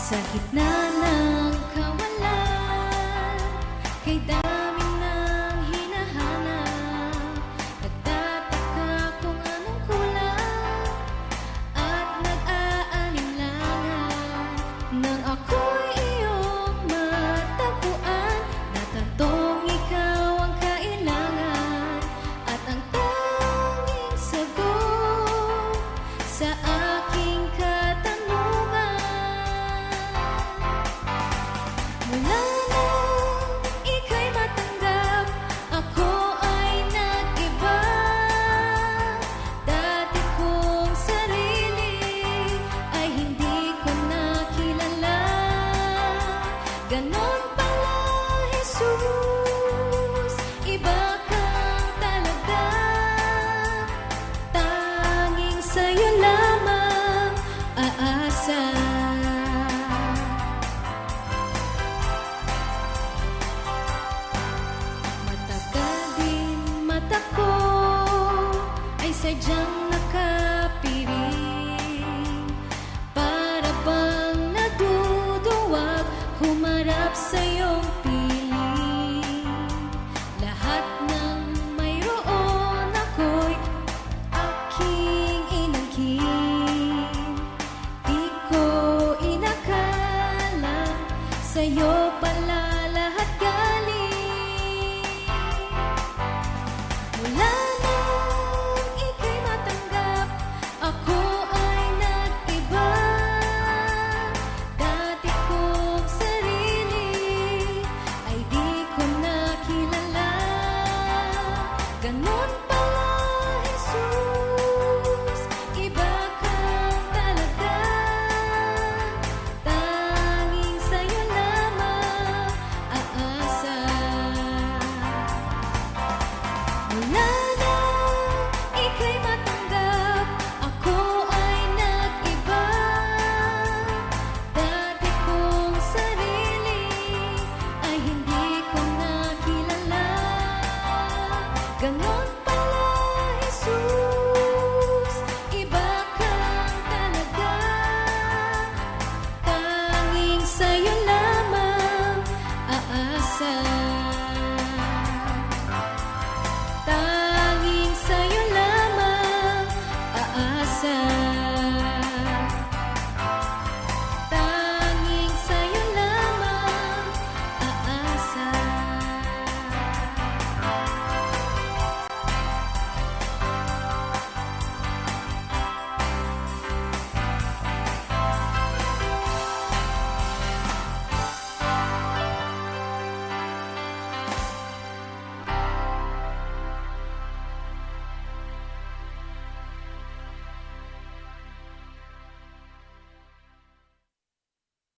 Sa gitna ng kawalan, kay dami ng hinahanap, nagtataka kung anong kulang at nag-aalinlangan. Nang ako'y iyong matagpuan, natantong ikaw ang kailangan at ang tanging sagot sa aking katanungan. Mula nang ika'y matanggap, ako ay nag-iba. Dati kong sarili ay hindi ko nakilala. Ganon pala, Jesus, iba kang talaga. Tanging sa'yo lamang aasa. Matagal din mata ko ay sadyang nakapiring, para bang naduduwag humarap sa iyong piling. Lahat ng mayroon ako'y aking inangkin. Di ko inakala sa'yo pa